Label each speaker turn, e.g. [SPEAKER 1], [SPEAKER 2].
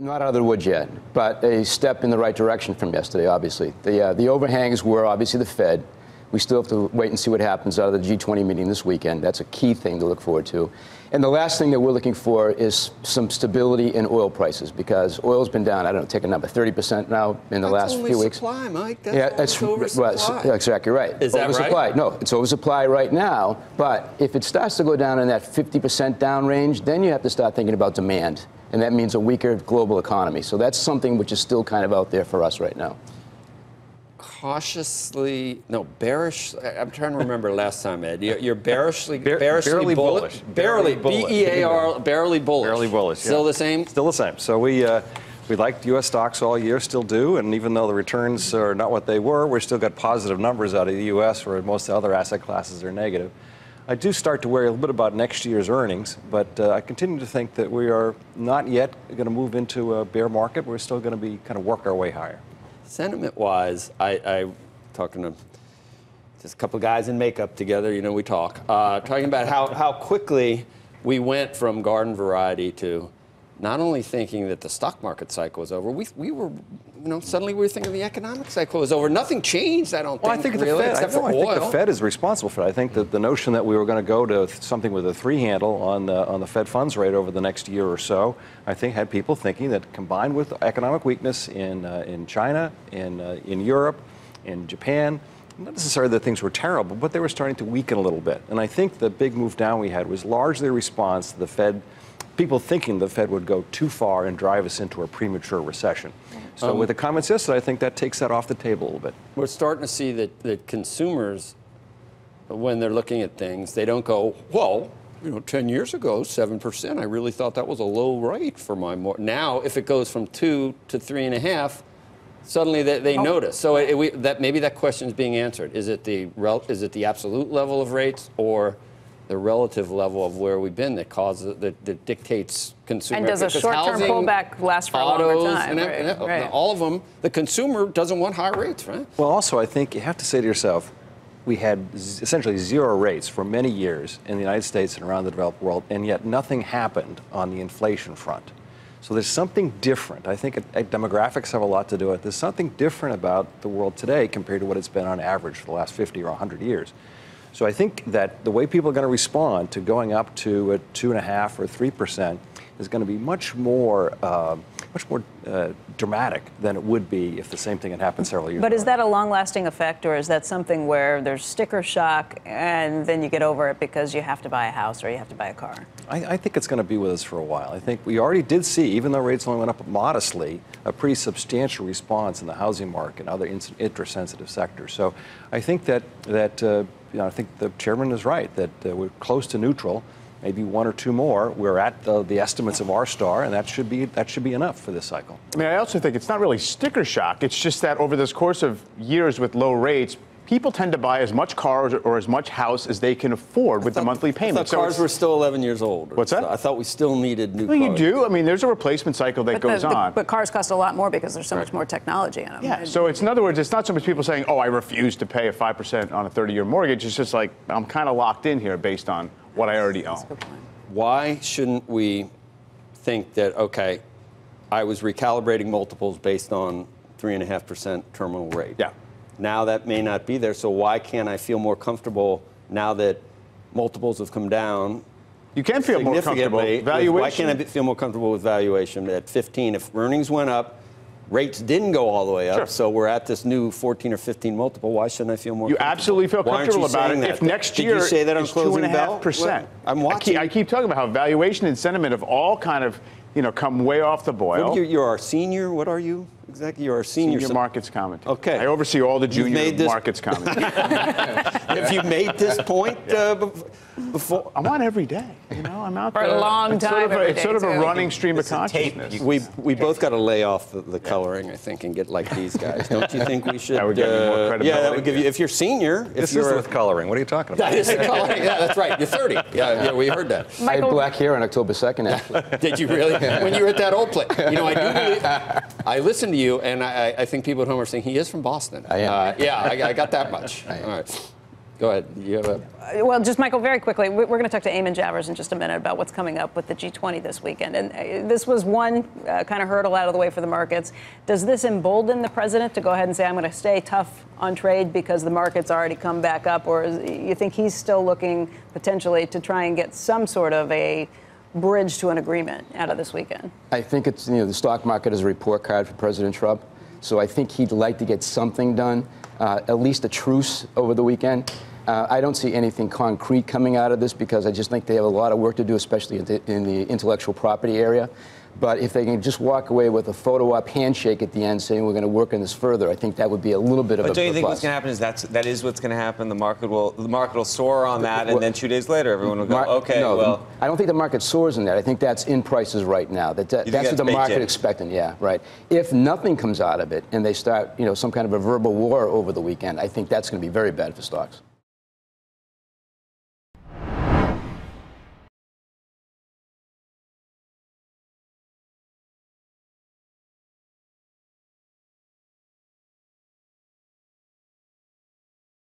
[SPEAKER 1] Not out of the woods yet, but a step in the right direction from yesterday, obviously. The overhangs were obviously the Fed. We still have to wait and see what happens out of the G20 meeting this weekend. That's a key thing to look forward to. And the last thing that we're looking for is some stability in oil prices, because oil's been down, I don't know, take a number, 30% now in the last few weeks.
[SPEAKER 2] Supply, Mike.
[SPEAKER 1] That's oversupply. Well, exactly right.
[SPEAKER 2] Is that
[SPEAKER 1] oversupply.
[SPEAKER 2] right?
[SPEAKER 1] No, it's oversupply right now. But if it starts to go down in that 50% down range, then you have to start thinking about demand. And that means a weaker global economy. So that's something which is still kind of out there for us right now.
[SPEAKER 2] Bearish. I'm trying to remember last time, Ed. You're bearishly
[SPEAKER 3] bullish.
[SPEAKER 2] Barely, B-E-A-R, barely bullish.
[SPEAKER 3] Barely bullish,
[SPEAKER 2] Still the same?
[SPEAKER 3] Still the same. So we liked U.S. stocks all year, still do, and even though the returns are not what they were, we've still got positive numbers out of the U.S. where most other asset classes are negative. I do start to worry a little bit about next year's earnings, but I continue to think that we are not yet going to move into a bear market. We're still going to be kind of work our way higher.
[SPEAKER 2] Sentiment-wise, I talking to just a couple of guys in makeup together, you know, we talk, talking about how quickly we went from garden variety to not only thinking that the stock market cycle was over, we were, suddenly we were thinking the economic cycle was over. Nothing changed, I don't think,
[SPEAKER 3] I think
[SPEAKER 2] really, except for oil.
[SPEAKER 3] I think the Fed is responsible for it. I think that the notion that we were going to go to something with a 3 handle on the Fed funds rate over the next year or so, I think had people thinking that combined with economic weakness in China, in Europe, in Japan, not necessarily that things were terrible, but they were starting to weaken a little bit. And I think the big move down we had was largely a response to the Fed, people thinking the Fed would go too far and drive us into a premature recession. So with the comments yesterday, I think that takes that off the table a little bit.
[SPEAKER 2] We're starting to see that consumers, when they're looking at things, they don't go, well, 10 years ago, 7%, I really thought that was a low rate for my mortgage. Now, if it goes from 2 to 3.5, suddenly they notice. So maybe that question is being answered. Is it the absolute level of rates or the relative level of where we've been that dictates consumer?
[SPEAKER 4] And does a short-term pullback last for a longer time?
[SPEAKER 2] Right. All of them, the consumer doesn't want high rates, right?
[SPEAKER 3] Well, also, I think you have to say to yourself, we had essentially 0 rates for many years in the United States and around the developed world, and yet nothing happened on the inflation front. So there's something different. I think demographics have a lot to do with it. There's something different about the world today compared to what it's been on average for the last 50 or 100 years. So I think that the way people are going to respond to going up to a 2.5% or 3% is going to be much more dramatic than it would be if the same thing had happened several years ago.
[SPEAKER 4] But is that a long-lasting effect, or is that something where there's sticker shock and then you get over it because you have to buy a house or you have to buy a car?
[SPEAKER 3] I think it's going to be with us for a while. I think we already did see, even though rates only went up modestly, a pretty substantial response in the housing market and other interest-sensitive sectors. So I think that I think the chairman is right that we're close to neutral. Maybe 1 or 2 more. We're at the estimates of R-star, and that should be enough for this cycle.
[SPEAKER 5] I mean, I also think it's not really sticker shock. It's just that over this course of years with low rates, people tend to buy as much car or as much house as they can afford with the monthly payment.
[SPEAKER 2] I thought cars were still 11 years old.
[SPEAKER 5] What's that?
[SPEAKER 2] I thought we still needed new
[SPEAKER 5] cars.
[SPEAKER 2] Well,
[SPEAKER 5] you do. I mean, there's a replacement cycle that goes on.
[SPEAKER 4] But cars cost a lot more because there's so much more technology in them.
[SPEAKER 5] Yeah. So in other words, it's not so much people saying, oh, I refuse to pay a 5% on a 30-year mortgage. It's just like, I'm kind of locked in here based on what I already own.
[SPEAKER 2] Why shouldn't we think that, okay, I was recalibrating multiples based on 3.5% terminal rate?
[SPEAKER 5] Yeah.
[SPEAKER 2] Now that may not be there, so why can't I feel more comfortable now that multiples have come down?
[SPEAKER 5] You can feel more comfortable. Valuation.
[SPEAKER 2] Why can't I feel more comfortable with valuation at 15? If earnings went up, rates didn't go all the way up,
[SPEAKER 5] sure.
[SPEAKER 2] So we're at this new 14 or 15 multiple. Why shouldn't I feel more comfortable?
[SPEAKER 5] You absolutely feel comfortable about it. If next year
[SPEAKER 2] Did you say that on
[SPEAKER 5] is
[SPEAKER 2] Closing Bell?
[SPEAKER 5] 2.5%.
[SPEAKER 2] I'm watching.
[SPEAKER 5] I keep talking about how valuation and sentiment have all kind of, come way off the boil.
[SPEAKER 2] You're our senior. What are you exactly? You're our senior
[SPEAKER 5] markets commentator.
[SPEAKER 2] Okay.
[SPEAKER 5] I oversee all the junior markets commentators.
[SPEAKER 2] Have you made this point before?
[SPEAKER 5] I'm on every day. I'm out
[SPEAKER 4] for
[SPEAKER 5] there.
[SPEAKER 4] a long time.
[SPEAKER 5] It's sort of a running stream of consciousness.
[SPEAKER 2] We both got to lay off the coloring, I think, and get like these guys. Don't you think we should?
[SPEAKER 5] That would give you more credibility.
[SPEAKER 2] Yeah, that would give you. If you're senior,
[SPEAKER 3] this is with coloring. What are you talking about?
[SPEAKER 2] That is the coloring. Yeah, that's right. You're 30. Yeah, we heard that.
[SPEAKER 1] I had black hair on October 2nd, actually.
[SPEAKER 2] Did you really? When you were at that old place? I listened to you, and I think people at home are saying he is from Boston.
[SPEAKER 1] I am.
[SPEAKER 2] Yeah, I got that much. All right. Go ahead. You have a.
[SPEAKER 4] Well, just Michael, very quickly, we're going to talk to Eamon Javers in just a minute about what's coming up with the G20 this weekend. And this was one kind of hurdle out of the way for the markets. Does this embolden the president to go ahead and say, I'm going to stay tough on trade because the market's already come back up? Or you think he's still looking potentially to try and get some sort of a bridge to an agreement out of this weekend?
[SPEAKER 1] I think it's, the stock market is a report card for President Trump. So I think he'd like to get something done, at least a truce over the weekend. I don't see anything concrete coming out of this because I just think they have a lot of work to do, especially in the intellectual property area. But if they can just walk away with a photo op handshake at the end saying we're going to work on this further, I think that would be a little bit of a plus.
[SPEAKER 6] But don't you think what's going to happen is that is what's going to happen? The market will soar on that, and then 2 days later, everyone will go, okay,
[SPEAKER 1] no,
[SPEAKER 6] well.
[SPEAKER 1] I don't think the market soars in that. I think that's in prices right now. That's what the market expecting. Yeah, right. If nothing comes out of it and they start, some kind of a verbal war over the weekend, I think that's going to be very bad for stocks.